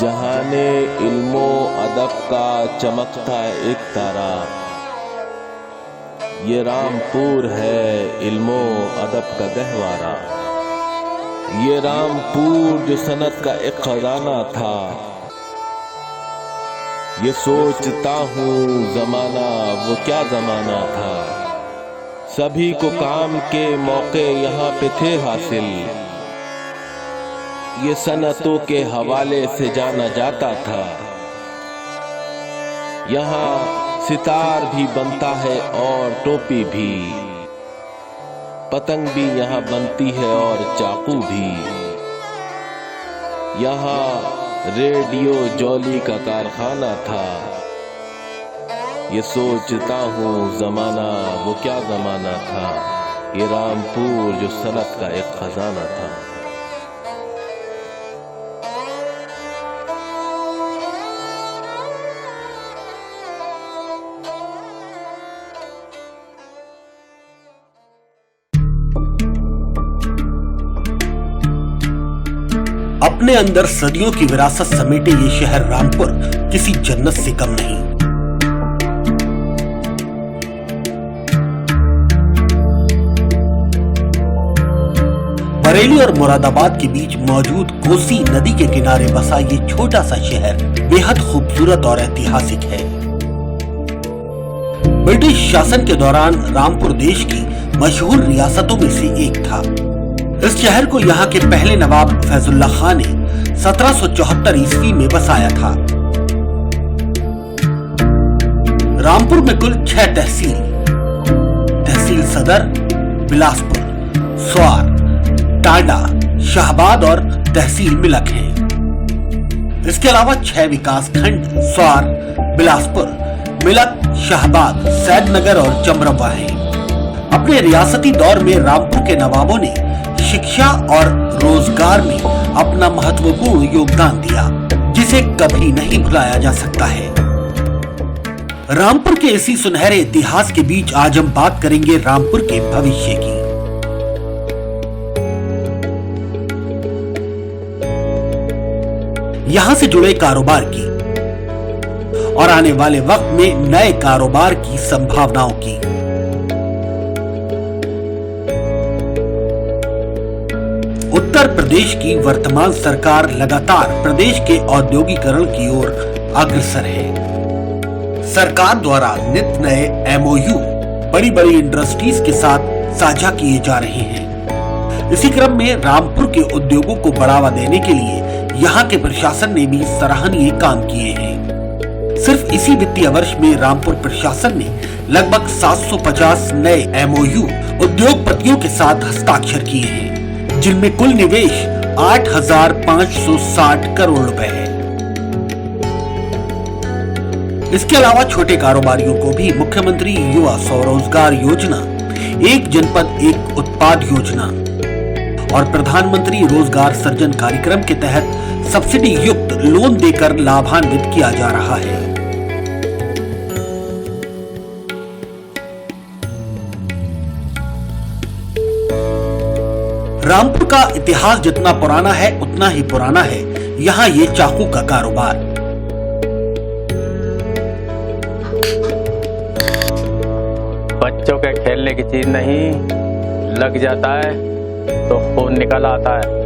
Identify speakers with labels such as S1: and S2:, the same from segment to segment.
S1: जहाने Elmo अदब का चमकता एक तारा, ये रामपुर है इल्मो अदब का गहवारा। ये रामपुर जो सनत का एक खजाना था, ये सोचता हूँ जमाना वो क्या जमाना था। सभी को काम के मौके यहाँ पे थे हासिल, ये सनतों के हवाले से जाना जाता था। यहाँ सितार भी बनता है और टोपी भी, पतंग भी यहाँ बनती है और चाकू भी। यहाँ रेडियो जौली का कारखाना था। ये सोचता हूँ जमाना वो क्या जमाना था। ये रामपुर जो सनत का एक खजाना था।
S2: अपने अंदर सदियों की विरासत समेटे ये शहर रामपुर किसी जन्नत से कम नहीं। बरेली और मुरादाबाद के बीच मौजूद कोसी नदी के किनारे बसा ये छोटा सा शहर बेहद खूबसूरत और ऐतिहासिक है। ब्रिटिश शासन के दौरान रामपुर देश की मशहूर रियासतों में से एक था। इस शहर को यहाँ के पहले नवाब फैजुल्ला खान ने 1774 ईस्वी में बसाया था। रामपुर में कुल 6 तहसील सदर, बिलासपुर, स्वार, टांडा, शाहबाद और तहसील मिलक हैं। इसके अलावा 6 विकास खंड स्वार, बिलासपुर, मिलक, शाहबाद, सैदनगर और चमरवा हैं। अपने रियासती दौर में रामपुर के नवाबों ने शिक्षा और रोजगार में अपना महत्वपूर्ण योगदान दिया, जिसे कभी नहीं भुलाया जा सकता है। रामपुर के इसी सुनहरे इतिहास के बीच आज हम बात करेंगे रामपुर के भविष्य की। यहां से जुड़े कारोबार की और आने वाले वक्त में नए कारोबार की संभावनाओं की। उत्तर प्रदेश की वर्तमान सरकार लगातार प्रदेश के औद्योगिकरण की ओर अग्रसर है। सरकार द्वारा नित नए एमओयू बड़ी बड़ी इंडस्ट्रीज के साथ साझा किए जा रहे हैं। इसी क्रम में रामपुर के उद्योगों को बढ़ावा देने के लिए यहाँ के प्रशासन ने भी सराहनीय काम किए हैं। सिर्फ इसी वित्तीय वर्ष में रामपुर प्रशासन ने लगभग 750 नए एमओयू उद्योगपतियों के साथ हस्ताक्षर किए हैं, जिनमें कुल निवेश 8,560 करोड़ रुपए है। इसके अलावा छोटे कारोबारियों को भी मुख्यमंत्री युवा स्वरोजगार योजना, एक जनपद एक उत्पाद योजना और प्रधानमंत्री रोजगार सृजन कार्यक्रम के तहत सब्सिडी युक्त लोन देकर लाभान्वित किया जा रहा है। रामपुर का इतिहास जितना पुराना है उतना ही पुराना है यहाँ ये चाकू का कारोबार।
S3: बच्चों के खेलने की चीज नहीं, लग जाता है तो खून निकल आता है।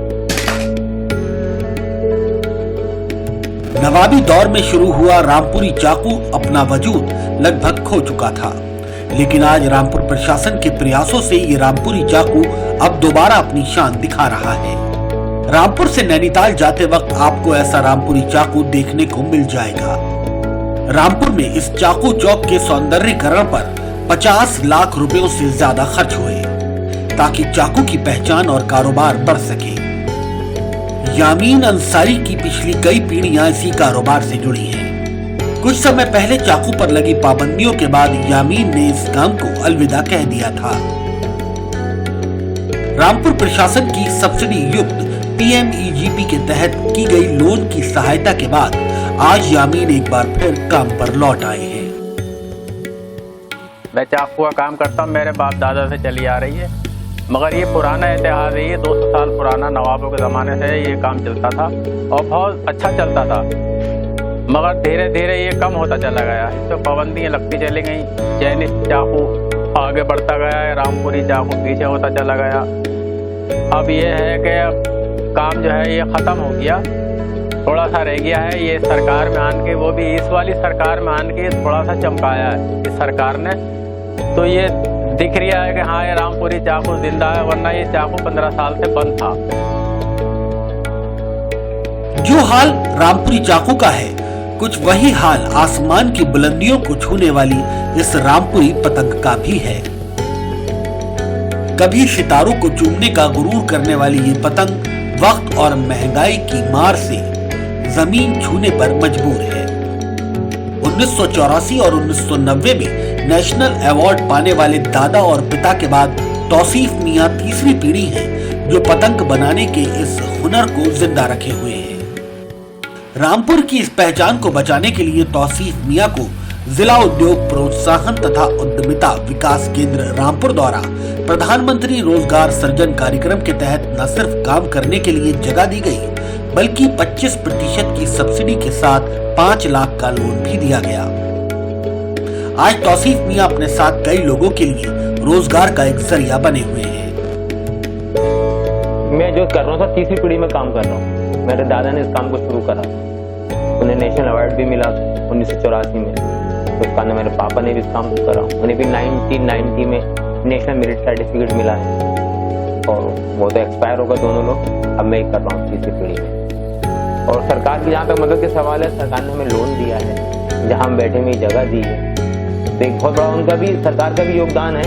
S2: नवाबी दौर में शुरू हुआ रामपुरी चाकू अपना वजूद लगभग खो चुका था, लेकिन आज रामपुर प्रशासन के प्रयासों से ये रामपुरी चाकू अब दोबारा अपनी शान दिखा रहा है। रामपुर से नैनीताल जाते वक्त आपको ऐसा रामपुरी चाकू देखने को मिल जाएगा। रामपुर में इस चाकू चौक के सौंदर्यीकरण पर 50 लाख रुपयों से ज्यादा खर्च हुए, ताकि चाकू की पहचान और कारोबार बढ़ सके। यामीन अंसारी की पिछली कई पीढ़ियां इसी कारोबार से जुड़ी हैं। कुछ समय पहले चाकू पर लगी पाबंदियों के बाद यामीन ने इस काम को अलविदा कह दिया था। रामपुर प्रशासन की सब्सिडी युक्त PMEGP के तहत की गई लोन की सहायता के बाद आज यामीन एक बार फिर काम पर लौट आए हैं।
S3: मैं चाकू का काम करता हूँ, मेरे बाप दादा से चली आ रही है। मगर ये पुराना इतिहास है, ये 200 साल पुराना नवाबों के ज़माने से ये काम चलता था और बहुत अच्छा चलता था। मगर धीरे धीरे ये कम होता चला गया, इस पर पाबंदियाँ लगती चली गई। चैनीज चाकू आगे बढ़ता गया है, रामपुरी चाकू पीछे होता चला गया। अब ये है कि अब काम जो है ये ख़त्म हो गया, थोड़ा सा रह गया है। ये सरकार में आन के, वो भी इस वाली सरकार में आन के थोड़ा सा चमकाया है इस सरकार ने, तो ये दिख रहा है कि हाँ ये रामपुरी चाकू जिंदा है, वरना ये चाकू 15 साल से बंद था।
S2: जो हाल रामपुरी चाकू का है, कुछ वही हाल आसमान की बुलंदियों को छूने वाली इस रामपुरी पतंग का भी है। कभी सितारों को चूमने का गुरूर करने वाली ये पतंग वक्त और महंगाई की मार से जमीन छूने पर मजबूर है। 1984 और 1990 में नेशनल अवार्ड पाने वाले दादा और पिता के बाद तौसीफ मियां तीसरी पीढ़ी है जो पतंग बनाने के इस हुनर को जिंदा रखे हुए हैं। रामपुर की इस पहचान को बचाने के लिए तौसीफ मियां को जिला उद्योग प्रोत्साहन तथा उद्यमिता विकास केंद्र रामपुर द्वारा प्रधानमंत्री रोजगार सृजन कार्यक्रम के तहत न सिर्फ काम करने के लिए जगह दी गई, बल्कि 25% की सब्सिडी के साथ 5 लाख का लोन भी दिया गया। आज तौसीफ मियां अपने साथ कई लोगों के लिए रोजगार का एक जरिया बने हुए हैं।
S4: मैं जो कर रहा हूँ तीसरी पीढ़ी में काम कर रहा हूँ। मेरे दादा ने इस काम को शुरू करा, उन्हें नेशनल अवार्ड भी मिला 1984 में। उसका ना मेरे पापा ने भी इस काम को करा, उन्हें भी 1990 में नेशनल मेरिट सर्टिफिकेट मिला है और वो तो एक्सपायर होगा दोनों लोग। अब मैं कर रहा हूँ तीसरी पीढ़ी में। और सरकार की जहाँ तक मदद के सवाल है, सरकार ने हमें लोन दिया है, जहाँ हम बैठे में जगह दी है, तो एक बहुत बड़ा उनका भी, सरकार का भी योगदान है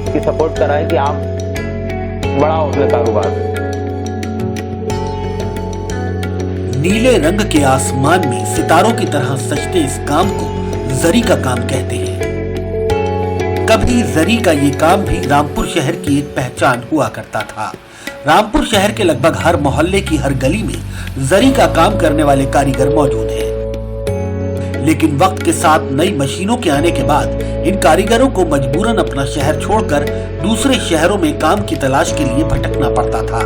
S4: कि सपोर्ट करा है कि आप बढ़ाओ अपने कारोबार।
S2: नीले रंग के आसमान में सितारों की तरह सजते इस काम को जरी का काम कहते हैं। कभी जरी का ये काम भी रामपुर शहर की एक पहचान हुआ करता था। रामपुर शहर के लगभग हर मोहल्ले की हर गली में जरी का काम करने वाले कारीगर मौजूद हैं। लेकिन वक्त के साथ नई मशीनों के आने के बाद इन कारीगरों को मजबूरन अपना शहर छोड़कर दूसरे शहरों में काम की तलाश के लिए भटकना पड़ता था।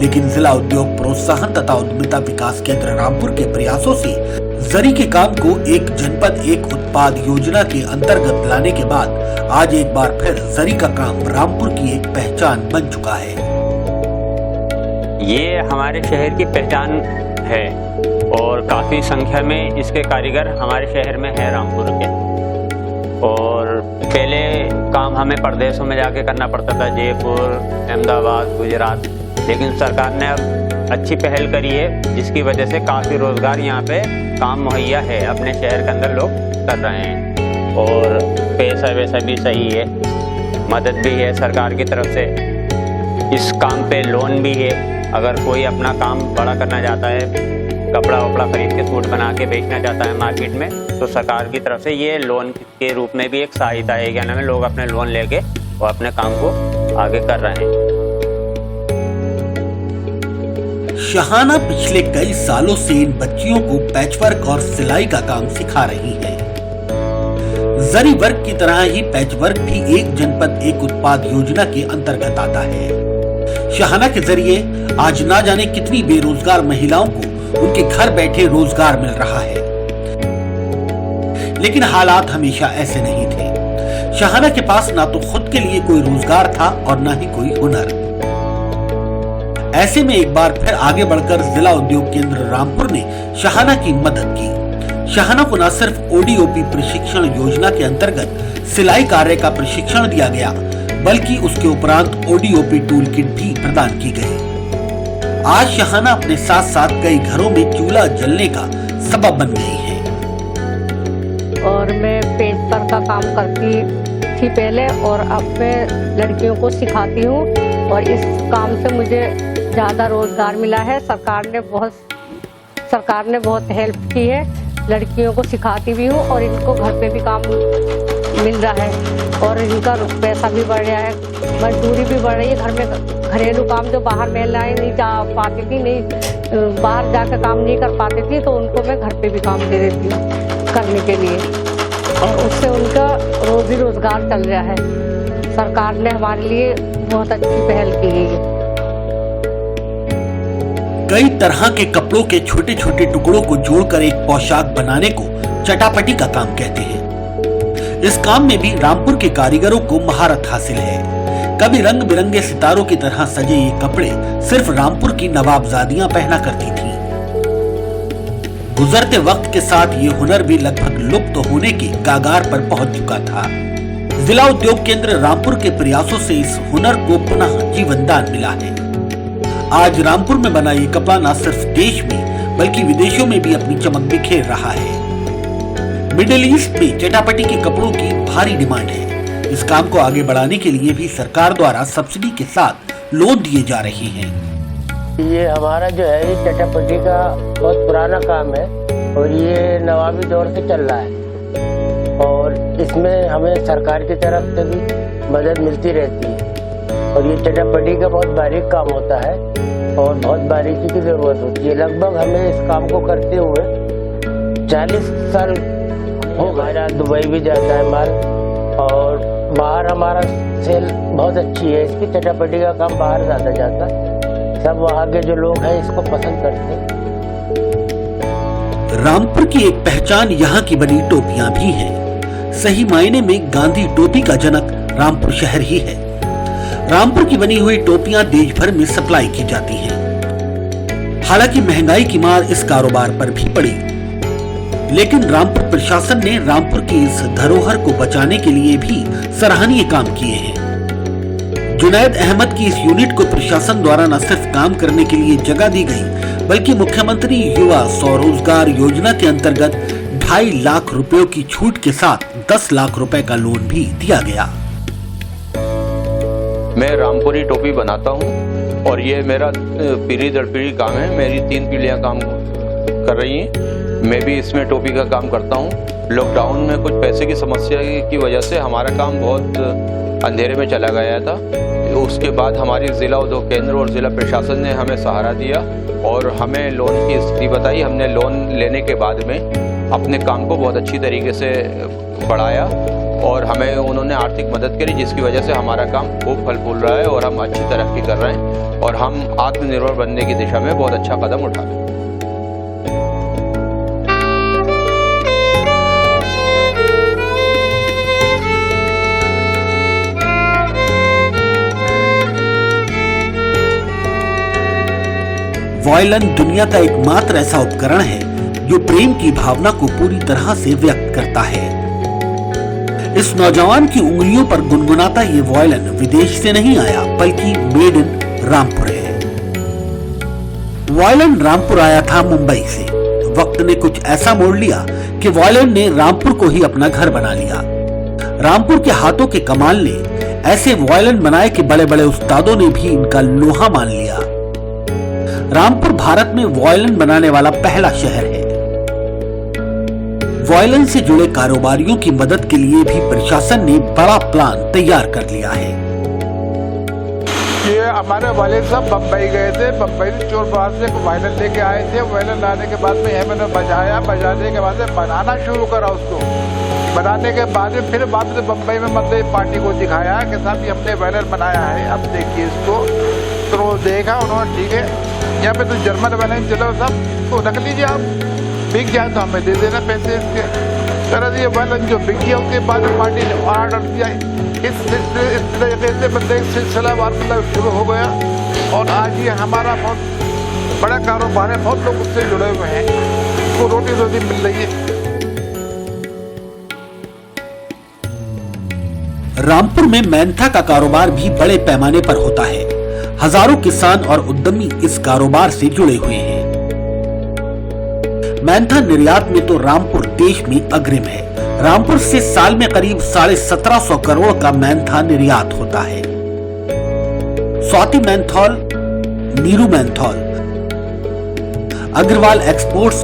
S2: लेकिन जिला उद्योग प्रोत्साहन तथा उद्यमिता विकास केंद्र रामपुर के प्रयासों से जरी के काम को एक जनपद एक उत्पाद योजना के अंतर्गत लाने के बाद आज एक बार फिर जरी का काम रामपुर की एक पहचान बन चुका है।
S5: ये हमारे शहर की पहचान है और काफ़ी संख्या में इसके कारीगर हमारे शहर में है रामपुर के। और पहले काम हमें प्रदेशों में जाके करना पड़ता था, जयपुर, अहमदाबाद, गुजरात, लेकिन सरकार ने अब अच्छी पहल करी है जिसकी वजह से काफ़ी रोज़गार यहाँ पे काम मुहैया है, अपने शहर के अंदर लोग कर रहे हैं। और पैसा वैसा भी सही है, मदद भी है सरकार की तरफ से, इस काम पे लोन भी है। अगर कोई अपना काम बड़ा करना चाहता है, कपड़ा वपड़ा खरीद के सूट बना के बेचना चाहता है मार्केट में, तो सरकार की तरफ से ये लोन के रूप में भी एक सहायता है, क्या नाम है, लोग अपने लोन लेके और अपने काम को आगे कर रहे हैं।
S2: शहाना पिछले कई सालों से इन बच्चियों को पैचवर्क और सिलाई का काम सिखा रही है। जरी वर्क की तरह ही पैचवर्क भी एक जनपद एक उत्पाद योजना के अंतर्गत आता है। शहाना के जरिए आज ना जाने कितनी बेरोजगार महिलाओं को उनके घर बैठे रोजगार मिल रहा है। लेकिन हालात हमेशा ऐसे नहीं थे। शहाना के पास ना तो खुद के लिए कोई रोजगार था और ना ही कोई हुनर। ऐसे में एक बार फिर आगे बढ़कर जिला उद्योग केंद्र रामपुर ने शहाना की मदद की। शहाना को न सिर्फ ओडीओपी प्रशिक्षण योजना के अंतर्गत सिलाई कार्य का प्रशिक्षण दिया गया, बल्कि उसके उपरांत ओडीओपी टूल किट भी प्रदान की गई। आज शहाना अपने साथ साथ कई घरों में चूल्हा जलने का सबब बन गई है।
S6: और मैं पेंटर का काम करती थी पहले, और अब मैं लड़कियों को सिखाती हूँ और इस काम से मुझे ज़्यादा रोजगार मिला है। सरकार ने बहुत हेल्प की है, लड़कियों को सिखाती भी हूँ और इनको घर पे भी काम मिल रहा है और इनका पैसा भी बढ़ रहा है, मजदूरी भी बढ़ रही है। घर में घरेलू काम जो बाहर महिलाएं नहीं जा पाती थी, नहीं बाहर जाकर काम नहीं कर पाती थी, तो उनको मैं घर पे भी काम दे देती हूँ करने के लिए, और उससे उनका रोजी रोजगार चल रहा है। सरकार ने हमारे लिए बहुत अच्छी पहल की गई है।
S2: कई तरह के कपड़ों के छोटे छोटे टुकड़ों को जोड़कर एक पोशाक बनाने को चटापटी का काम कहते हैं। इस काम में भी रामपुर के कारीगरों को महारत हासिल है। कभी रंग बिरंगे सितारों की तरह सजे ये कपड़े सिर्फ रामपुर की नवाबजादियां पहना करती थीं। गुजरते वक्त के साथ ये हुनर भी लगभग लुप्त होने के कागार पर पहुंच चुका था। जिला उद्योग केंद्र रामपुर के प्रयासों से इस हुनर को पुनः जीवनदान मिला है। आज रामपुर में बना ये कपड़ा न सिर्फ देश में बल्कि विदेशों में भी अपनी चमक बिखेर रहा है। मिडिल ईस्ट में चटापटी के कपड़ों की भारी डिमांड है। इस काम को आगे बढ़ाने के लिए भी सरकार द्वारा सब्सिडी के साथ लोन दिए जा रहे हैं।
S7: ये हमारा जो है ये चटापटी का बहुत पुराना काम है और ये नवाबी दौर से चल रहा है और इसमें हमें सरकार की तरफ से भी मदद मिलती रहती है और ये चटापटी का बहुत बारीक काम होता है और बहुत बारीकी की जरूरत होती है। लगभग हमें इस काम को करते हुए 40 साल हो गए। दुबई भी जाता है माल और बाहर हमारा सेल बहुत अच्छी है। इसकी चटापटी का काम बाहर ज्यादा जाता है। सब वहाँ के जो लोग हैं इसको पसंद करते हैं।
S2: रामपुर की एक पहचान यहाँ की बनी टोपियां भी हैं। सही मायने में गांधी टोपी का जनक रामपुर शहर ही है। रामपुर की बनी हुई टोपियां देश भर में सप्लाई की जाती हैं। हालांकि महंगाई की मार इस कारोबार पर भी पड़ी, लेकिन रामपुर प्रशासन ने रामपुर की इस धरोहर को बचाने के लिए भी सराहनीय काम किए हैं। जुनैद अहमद की इस यूनिट को प्रशासन द्वारा न सिर्फ काम करने के लिए जगह दी गई, बल्कि मुख्यमंत्री युवा स्वरोजगार योजना के अंतर्गत 2.5 लाख रुपयों की छूट के साथ 10 लाख रुपए का लोन भी दिया गया।
S8: मैं रामपुरी टोपी बनाता हूँ और ये मेरा पीढ़ी दर पीढ़ी काम है। मेरी 3 पीढ़ियाँ काम कर रही हैं। मैं भी इसमें टोपी का काम करता हूँ। लॉकडाउन में कुछ पैसे की समस्या की वजह से हमारा काम बहुत अंधेरे में चला गया था। उसके बाद हमारी जिला उद्योग केंद्र और जिला प्रशासन ने हमें सहारा दिया और हमें लोन की स्थिति बताई। हमने लोन लेने के बाद में अपने काम को बहुत अच्छी तरीके से बढ़ाया और हमें उन्होंने आर्थिक मदद करी, जिसकी वजह से हमारा काम खूब फल फूल रहा है और हम अच्छी तरक्की कर रहे हैं और हम आत्मनिर्भर बनने की दिशा में बहुत अच्छा कदम उठा रहे हैं।
S2: वॉयलन दुनिया का एकमात्र ऐसा उपकरण है जो प्रेम की भावना को पूरी तरह से व्यक्त करता है। इस नौजवान की उंगलियों पर गुनगुनाता ये वॉयलन विदेश से नहीं आया, बल्कि मेड इन रामपुर है। वॉयलन रामपुर आया था मुंबई से। वक्त ने कुछ ऐसा मोड़ लिया कि वॉयलन ने रामपुर को ही अपना घर बना लिया। रामपुर के हाथों के कमाल ने ऐसे वॉयलन बनाए कि बड़े बड़े उस्तादों ने भी इनका लोहा मान लिया। रामपुर भारत में वॉयलन बनाने वाला पहला शहर है। वॉयलन से जुड़े कारोबारियों की मदद के लिए भी प्रशासन ने बड़ा प्लान तैयार कर लिया है।
S9: ये हमारे वालिद साहब बम्बई गए थे। बम्बई से चोर बाहर से वॉयलन लेके आए थे। वॉयलन लाने के बाद में यह मैंने बजाया। बजाने के बाद में बनाना शुरू करा। उसको बनाने के बाद में फिर बाद में बम्बई में मतलब पार्टी को दिखाया कि साहब ये हमने वॉयलन बनाया है, अब देखिए इसको। तो वो देखा उन्होंने, ठीक है यहाँ पे तो जर्मन वॉयलन चलो साहब, तो रख लीजिए आप, बिक जाए तो हमें दे देना पैसे इसके। तरह ये वॉयलन जो बिक गया उसके बाद पार्टी ने ऑर्डर दिया। इस तरीके से मतलब सिलसिला मतलब शुरू हो गया और आज ये हमारा बहुत बड़ा कारोबार है। बहुत लोग उससे जुड़े हुए हैं, उसको रोटी रोटी मिल रही है।
S2: रामपुर में मेंथा का कारोबार भी बड़े पैमाने पर होता है। हजारों किसान और उद्यमी इस कारोबार से जुड़े हुए हैं। मेंथा निर्यात में तो रामपुर देश में अग्रिम है। रामपुर से साल में करीब 1750 करोड़ का मेंथा निर्यात होता है। Swati menthol, Neeru menthol, Agarwal exports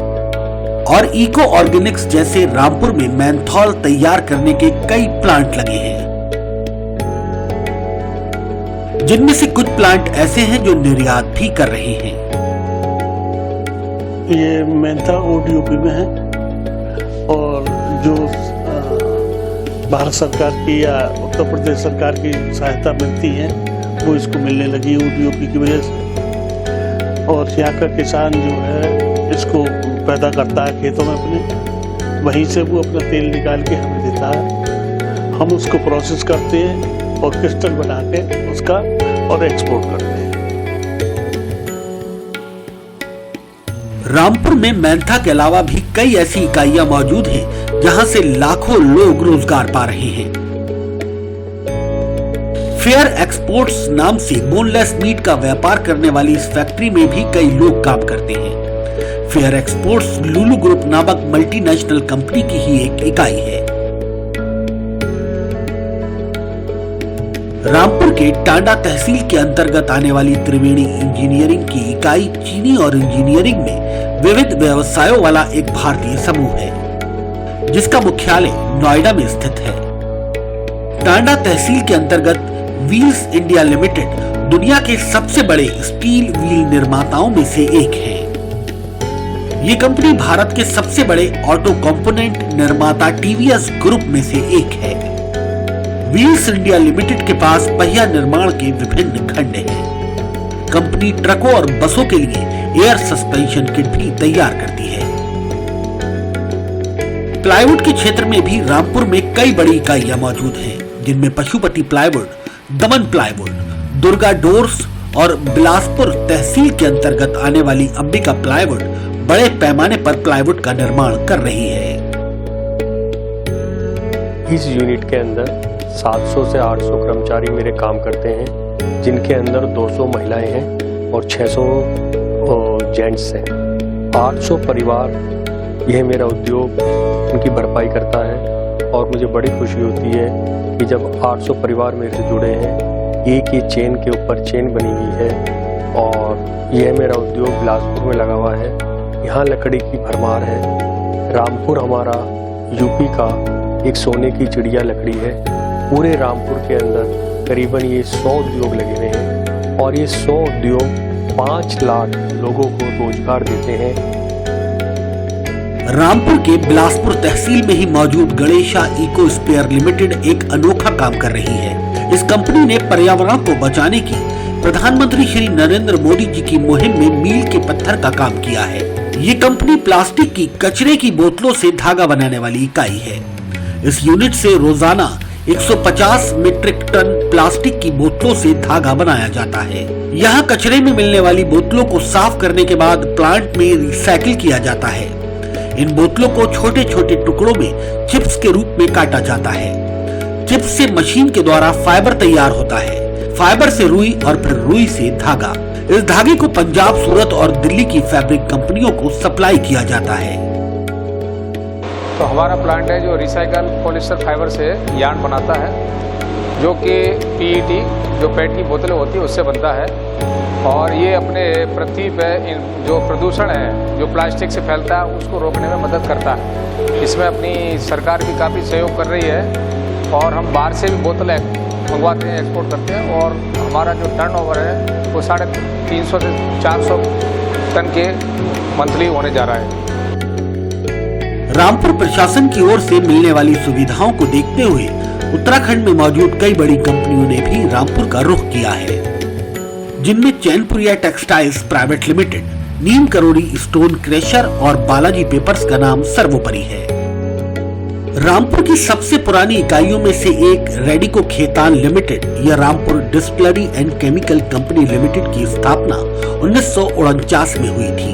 S2: और इको ऑर्गेनिक्स जैसे रामपुर में मेंथॉल तैयार करने के कई प्लांट लगे हैं, जिनमें से कुछ प्लांट ऐसे हैं जो निर्यात भी कर रहे हैं।
S10: ये मेंथा ओडीओपी में है और जो भारत सरकार की या उत्तर प्रदेश सरकार की सहायता मिलती है वो इसको मिलने लगी ODOP की वजह से। और यहाँ का किसान जो है इसको पैदा करता है खेतों में अपने, वहीं से वो अपना तेल निकाल के हमें देता है। हम उसको प्रोसेस करते हैं और क्रिस्टल बना के उसका और एक्सपोर्ट करते हैं।
S2: रामपुर में मैंथा के अलावा भी कई ऐसी इकाइयां मौजूद हैं जहां से लाखों लोग रोजगार पा रहे हैं। फेयर एक्सपोर्ट्स नाम से बोनलेस मीट का व्यापार करने वाली इस फैक्ट्री में भी कई लोग काम करते हैं। फेयर एक्सपोर्ट्स लुलु ग्रुप नामक मल्टीनेशनल कंपनी की ही एक इकाई है। रामपुर के टांडा तहसील के अंतर्गत आने वाली त्रिवेणी इंजीनियरिंग की इकाई चीनी और इंजीनियरिंग में विविध व्यवसायों वाला एक भारतीय समूह है, जिसका मुख्यालय नोएडा में स्थित है। टांडा तहसील के अंतर्गत व्हील्स इंडिया लिमिटेड दुनिया के सबसे बड़े स्टील व्हील निर्माताओं में से एक है। ये कंपनी भारत के सबसे बड़े ऑटो कंपोनेंट निर्माता टीवीएस ग्रुप में से एक है। व्हील्स इंडिया लिमिटेड के पास पहिया निर्माण के विभिन्न खंड हैं। कंपनी ट्रकों और बसों के लिए एयर सस्पेंशन किट भी तैयार करती है। प्लाईवुड के क्षेत्र में भी रामपुर में कई बड़ी इकाइयां मौजूद हैं, जिनमें पशुपति प्लाईवुड, दमन प्लाईवुड, दुर्गा डोर्स और बिलासपुर तहसील के अंतर्गत आने वाली अंबिका प्लाईवुड बड़े पैमाने पर प्लाईवुड का निर्माण कर रही है।
S11: इस यूनिट के अंदर 700 से 800 कर्मचारी मेरे काम करते हैं, जिनके अंदर 200 महिलाएं हैं और 600 जेंट्स हैं। 800 परिवार यह मेरा उद्योग उनकी भरपाई करता है और मुझे बड़ी खुशी होती है कि जब 800 परिवार मेरे से जुड़े हैं, एक ही चेन के ऊपर चेन बनी हुई है। और यह मेरा उद्योग बिलासपुर में लगा हुआ है। यहाँ लकड़ी की भरमार है। रामपुर हमारा यूपी का एक सोने की चिड़िया लकड़ी है। पूरे रामपुर के अंदर करीबन ये 100 उद्योग लगे हुए हैं और ये 100 उद्योग 5 लाख लोगों को रोजगार देते हैं।
S2: रामपुर के बिलासपुर तहसील में ही मौजूद गणेशा इको स्पेयर लिमिटेड एक अनोखा काम कर रही है। इस कंपनी ने पर्यावरण को बचाने की प्रधानमंत्री श्री नरेंद्र मोदी जी की मुहिम में मील के पत्थर का काम किया है। ये कंपनी प्लास्टिक की कचरे की बोतलों से धागा बनाने वाली इकाई है। इस यूनिट से रोजाना 150 मीट्रिक टन प्लास्टिक की बोतलों से धागा बनाया जाता है। यहाँ कचरे में मिलने वाली बोतलों को साफ करने के बाद प्लांट में रिसाइकिल किया जाता है। इन बोतलों को छोटे छोटे टुकड़ों में चिप्स के रूप में काटा जाता है। चिप्स से मशीन के द्वारा फाइबर तैयार होता है। फाइबर से रुई और फिर रुई से धागा। इस धागे को पंजाब, सूरत और दिल्ली की फैब्रिक कंपनियों को सप्लाई किया जाता है।
S12: तो हमारा प्लांट है जो रिसाइकल पॉलिस्टर फाइबर से यार्न बनाता है, जो कि PET जो पेट की बोतलें होती है उससे बनता है। और ये अपने पृथ्वी पे जो प्रदूषण है जो प्लास्टिक से फैलता है उसको रोकने में मदद करता है। इसमें अपनी सरकार भी काफ़ी सहयोग कर रही है और हम बाहर से भी बोतलें मंगवाते हैं, एक्सपोर्ट करते हैं। और हमारा जो टर्नओवर है वो 350 से 400 टन के मंथली होने जा रहा है।
S2: रामपुर प्रशासन की ओर से मिलने वाली सुविधाओं को देखते हुए उत्तराखंड में मौजूद कई बड़ी कंपनियों ने भी रामपुर का रुख किया है, जिनमें चैनपुरिया टेक्सटाइल्स प्राइवेट लिमिटेड, नीम करोड़ी स्टोन क्रेशर और बालाजी पेपर्स का नाम सर्वोपरि है। रामपुर की सबसे पुरानी इकाइयों में से एक रेडिको खेतान लिमिटेड या Rampur distillery and chemical company limited की स्थापना 1949 में हुई थी।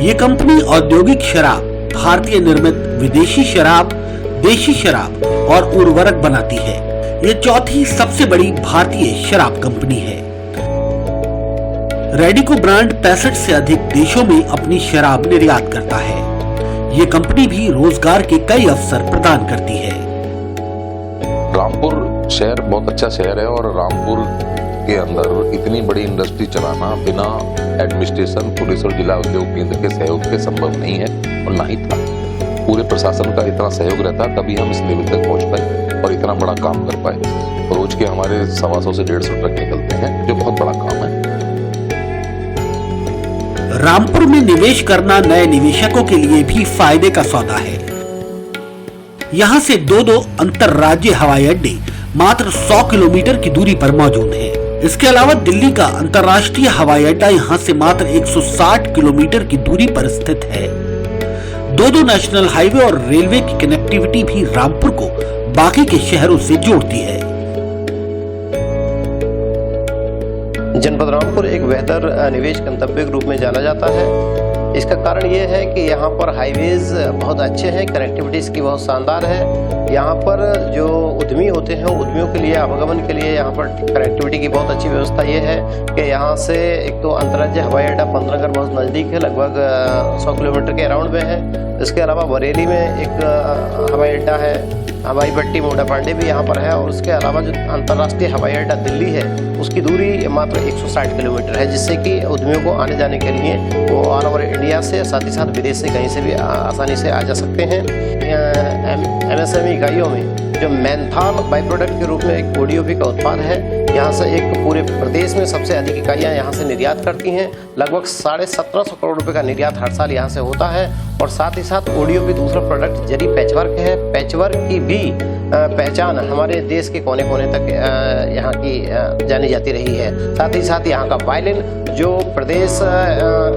S2: ये कंपनी औद्योगिक शराब, भारतीय निर्मित विदेशी शराब, देशी शराब और उर्वरक बनाती है। ये चौथी सबसे बड़ी भारतीय शराब कंपनी है। रेडिको ब्रांड 65 से अधिक देशों में अपनी शराब निर्यात करता है। ये कंपनी भी रोजगार के कई अवसर प्रदान करती है।
S13: रामपुर शहर बहुत अच्छा शहर है और रामपुर के अंदर इतनी बड़ी इंडस्ट्री चलाना बिना एडमिनिस्ट्रेशन, पुलिस और जिला उद्योग केंद्र के सहयोग के संभव नहीं है और ना ही था। पूरे प्रशासन का इतना सहयोग रहता तभी हम इस लेवल तक पहुंच पाए और इतना बड़ा काम कर पाए। रोज के हमारे 125 से 150 ट्रक निकलते हैं, जो बहुत बड़ा काम है।
S2: रामपुर में निवेश करना नए निवेशकों के लिए भी फायदे का सौदा है। यहाँ से 2 अंतरराज्यीय हवाई अड्डे मात्र 100 किलोमीटर की दूरी पर मौजूद है। इसके अलावा दिल्ली का अंतर्राष्ट्रीय हवाई अड्डा यहाँ से मात्र 160 किलोमीटर की दूरी पर स्थित है। दो नेशनल हाईवे और रेलवे की कनेक्टिविटी भी रामपुर को बाकी के शहरों से जोड़ती है।
S14: जनपद रामपुर एक बेहतर निवेश गंतव्य के रूप में जाना जाता है। इसका कारण ये है कि यहाँ पर हाईवेज बहुत अच्छे हैं, कनेक्टिविटी इसकी बहुत शानदार है। यहाँ पर जो उद्यमी होते हैं, उद्यमियों के लिए आवागमन के लिए यहाँ पर कनेक्टिविटी की बहुत अच्छी व्यवस्था ये है कि यहाँ से एक तो अंतर्राज्यीय हवाई अड्डा पंतनगर बहुत नज़दीक है, लगभग 100 किलोमीटर के अराउंड में है। इसके अलावा बरेली में एक हवाई अड्डा है, हवाई पट्टी मोटा पांडे भी यहाँ पर है। और उसके अलावा जो अंतर्राष्ट्रीय हवाई अड्डा दिल्ली है उसकी दूरी मात्र 160 किलोमीटर है, जिससे कि उद्यमियों को आने जाने के लिए वो ऑल ओवर इंडिया से, साथ ही साथ विदेश से कहीं से भी आसानी से आ जा सकते हैं। MSME इकाइयों में जो मेंथॉल बाई प्रोडक्ट के रूप में एक ODOP का उत्पाद है, यहाँ से एक पूरे प्रदेश में सबसे अधिक इकाइयाँ यहाँ से निर्यात करती हैं। लगभग 1750 करोड़ रुपए का निर्यात हर साल यहाँ से होता है। और साथ ही साथ ODOP दूसरा प्रोडक्ट जरी पैचवर्क है। पैचवर्क की भी पहचान हमारे देश के कोने कोने तक यहाँ की जानी जाती रही है। साथ ही साथ यहाँ का वायलिन जो प्रदेश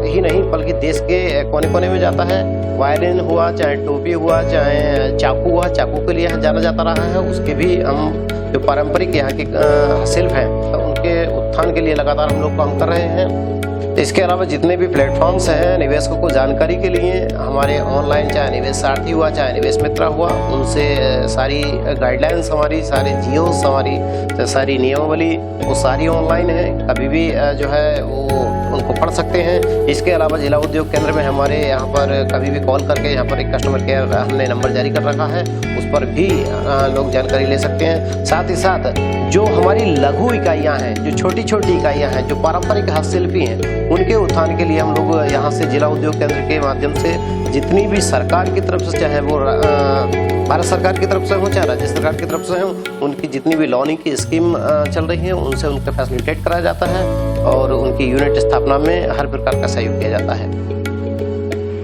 S14: ही नहीं बल्कि देश के कोने कोने में जाता है। वायलिन हुआ, चाहे टोपी हुआ, चाहे चाकू हुआ, चाकू के लिए जाना जाता रहा है। उसके भी हम जो पारंपरिक यहाँ के शिल्प हैं उनके उत्थान के लिए लगातार हम लोग काम कर रहे हैं। इसके अलावा जितने भी प्लेटफॉर्म्स हैं निवेशकों को जानकारी के लिए हमारे ऑनलाइन, चाहे निवेश सारथी हुआ, चाहे निवेश मित्रा हुआ, उनसे सारी गाइडलाइंस हमारी, सारे जियोस हमारी, सारी नियमावली वो सारी ऑनलाइन है। कभी भी जो है वो उनको पढ़ सकते हैं। इसके अलावा जिला उद्योग केंद्र में हमारे यहाँ पर कभी भी कॉल करके यहाँ पर एक कस्टमर केयर हमने नंबर जारी कर रखा है, उस पर भी लोग जानकारी ले सकते हैं। साथ ही साथ जो हमारी लघु इकाइयाँ हैं, जो छोटी छोटी इकाइयाँ हैं, जो पारंपरिक हस्तशिल्पी हैं, उनके उत्थान के लिए हम लोग यहाँ से जिला उद्योग केंद्र के माध्यम से जितनी भी सरकार की तरफ से, चाहे वो भारत सरकार की तरफ से हो, चाहे राज्य सरकार की तरफ से हो, उनकी जितनी भी लोनिंग की स्कीम चल रही है उनसे उनका फैसिलिटेट कराया जाता है और उनकी यूनिट स्थापना में हर प्रकार का सहयोग किया जाता है।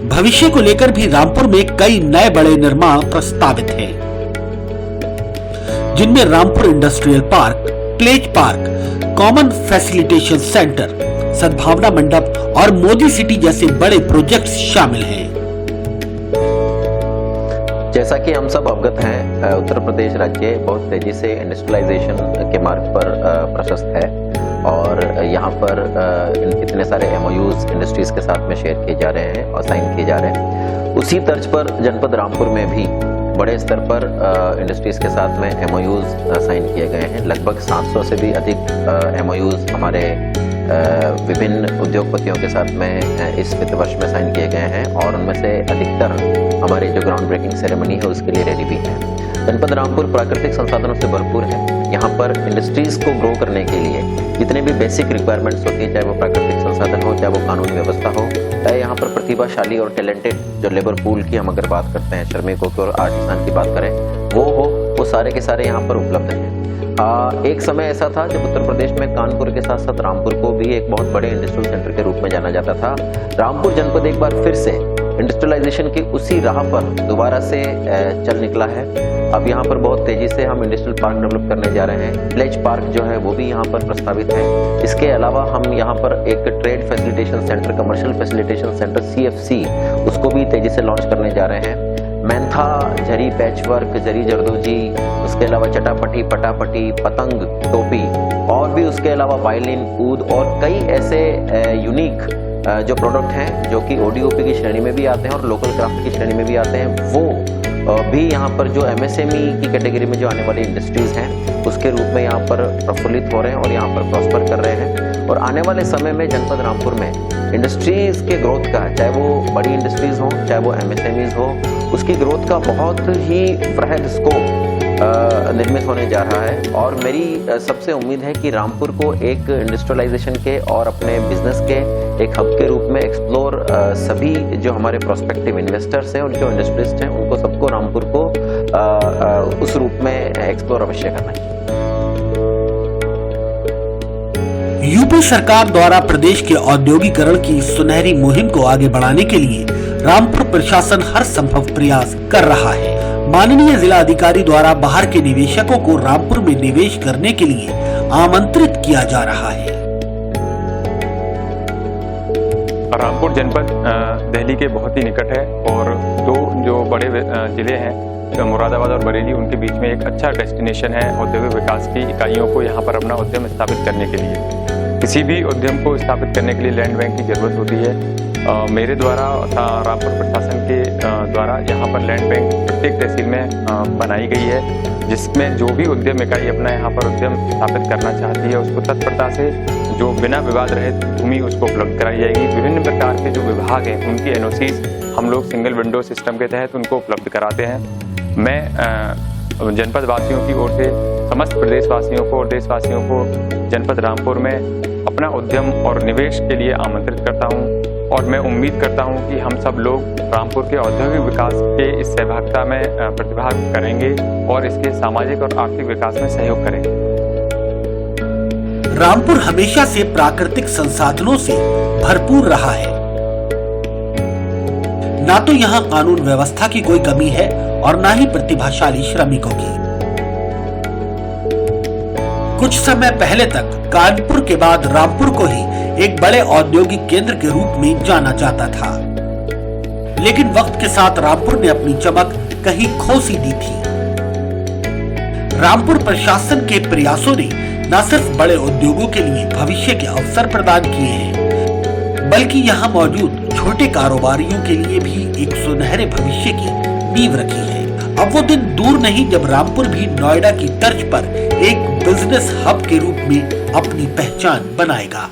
S2: भविष्य को लेकर भी रामपुर में कई नए बड़े निर्माण प्रस्तावित हैं, जिनमें Rampur industrial park, pledge park, common facilitation centre, सद्भावना मंडप और मोदी सिटी जैसे बड़े प्रोजेक्ट्स शामिल हैं।
S15: जैसा कि हम सब अवगत हैं, उत्तर प्रदेश राज्य बहुत तेजी से इंडस्ट्रियलाइजेशन के मार्ग पर प्रशस्त है और यहाँ पर इतने सारे MOUs इंडस्ट्रीज के साथ में शेयर किए जा रहे हैं और साइन किए जा रहे हैं। उसी तर्ज पर जनपद रामपुर में भी बड़े स्तर पर इंडस्ट्रीज के साथ में MOUs साइन किए गए हैं। लगभग 700 से भी अधिक MOUs हमारे विभिन्न उद्योगपतियों के साथ में इस वित्त वर्ष में साइन किए गए हैं और उनमें से अधिकतर हमारे जो ग्राउंड ब्रेकिंग सेरेमनी है उसके लिए रेडी भी है। जनपद रामपुर प्राकृतिक संसाधनों से भरपूर है। यहाँ पर इंडस्ट्रीज को ग्रो करने के लिए जितने भी बेसिक रिक्वायरमेंट्स होती है, चाहे वो प्राकृतिक संसाधन हो, चाहे वो कानूनी व्यवस्था हो, चाहे यहाँ पर प्रतिभाशाली और टैलेंटेड जो लेबर पूल की हम अगर बात करते हैं, श्रमिकों की और आर्टिसान की बात करें, वो सारे के सारे यहाँ पर उपलब्ध हैं। एक समय ऐसा था जब उत्तर प्रदेश में कानपुर के साथ साथ रामपुर को भी एक बहुत बड़े इंडस्ट्रियल सेंटर के रूप में जाना जाता था। रामपुर जनपद एक बार फिर से इंडस्ट्रियलाइजेशन की उसी राह पर दोबारा से चल निकला है। अब यहाँ पर बहुत तेजी से हम इंडस्ट्रियल पार्क डेवलप करने जा रहे हैं। प्लेज पार्क जो है वो भी यहाँ पर प्रस्तावित है। इसके अलावा हम यहाँ पर एक trade facilitation centre, commercial facilitation centre CFC, उसको भी तेजी से लॉन्च करने जा रहे हैं। मेंथा, जरी पैचवर्क, जरी जरदोजी, उसके अलावा चटापटी, पटापटी, पतंग, टोपी और भी उसके अलावा वायलिन, ऊद और कई ऐसे यूनिक जो प्रोडक्ट हैं जो कि ODOP की श्रेणी में भी आते हैं और लोकल क्राफ्ट की श्रेणी में भी आते हैं, वो भी यहाँ पर जो MSME की कैटेगरी में जो आने वाली इंडस्ट्रीज हैं उसके रूप में यहाँ पर प्रफुल्लित हो रहे हैं और यहाँ पर प्रॉस्पर कर रहे हैं। और आने वाले समय में जनपद रामपुर में इंडस्ट्रीज के ग्रोथ का, चाहे वो बड़ी इंडस्ट्रीज हो, चाहे वो MSMEs हो, उसकी ग्रोथ का बहुत ही वृहद स्कोप निर्मित होने जा रहा है। और मेरी सबसे उम्मीद है कि रामपुर को एक इंडस्ट्रियलाइजेशन के और अपने बिजनेस के एक हब के रूप में एक्सप्लोर सभी जो हमारे प्रोस्पेक्टिव इन्वेस्टर्स हैं और जो इंडस्ट्रियलिस्ट हैं उनको सबको रामपुर को उस रूप में एक्सप्लोर अवश्य करना चाहिए।
S2: यूपी सरकार द्वारा प्रदेश के औद्योगिकरण की सुनहरी मुहिम को आगे बढ़ाने के लिए रामपुर प्रशासन हर संभव प्रयास कर रहा है। माननीय जिला अधिकारी द्वारा बाहर के निवेशकों को रामपुर में निवेश करने के लिए आमंत्रित किया जा रहा है।
S16: रामपुर जनपद दिल्ली के बहुत ही निकट है और दो जो बड़े जिले हैं मुरादाबाद और बरेली, उनके बीच में एक अच्छा डेस्टिनेशन है औद्योगिक विकास की इकाइयों को यहाँ पर अपना उद्यम स्थापित करने के लिए। किसी भी उद्यम को स्थापित करने के लिए लैंड बैंक की जरूरत होती है। मेरे द्वारा रामपुर प्रशासन के द्वारा यहाँ पर लैंड बैंक प्रत्येक तहसील में बनाई गई है, जिसमें जो भी उद्यम इकाई अपना यहाँ पर उद्यम स्थापित करना चाहती है उसको तत्परता से जो बिना विवाद रहित भूमि उसको उपलब्ध कराई जाएगी। विभिन्न प्रकार के जो विभाग हैं उनकी एनओसीज हम लोग सिंगल विंडो सिस्टम के तहत उनको उपलब्ध कराते हैं। मैं जनपद वासियों की ओर से समस्त प्रदेशवासियों को और देशवासियों को जनपद रामपुर में अपना उद्यम और निवेश के लिए आमंत्रित करता हूं और मैं उम्मीद करता हूं कि हम सब लोग रामपुर के औद्योगिक विकास के इस सहभागिता में प्रतिभाग करेंगे और इसके सामाजिक और आर्थिक विकास में सहयोग करेंगे।
S2: रामपुर हमेशा से प्राकृतिक संसाधनों से भरपूर रहा है। ना तो यहाँ कानून व्यवस्था की कोई कमी है और ना ही प्रतिभाशाली श्रमिकों की। कुछ समय पहले तक कानपुर के बाद रामपुर को ही एक बड़े औद्योगिक केंद्र के रूप में जाना जाता था, लेकिन वक्त के साथ रामपुर ने अपनी चमक कहीं खो सी दी थी। रामपुर प्रशासन के प्रयासों ने न सिर्फ बड़े उद्योगों के लिए भविष्य के अवसर प्रदान किए हैं, बल्कि यहाँ मौजूद छोटे कारोबारियों के लिए भी एक सुनहरे भविष्य की नींव रखी है। अब वो दिन दूर नहीं जब रामपुर भी नोएडा की तर्ज पर एक बिजनेस हब के रूप में अपनी पहचान बनाएगा।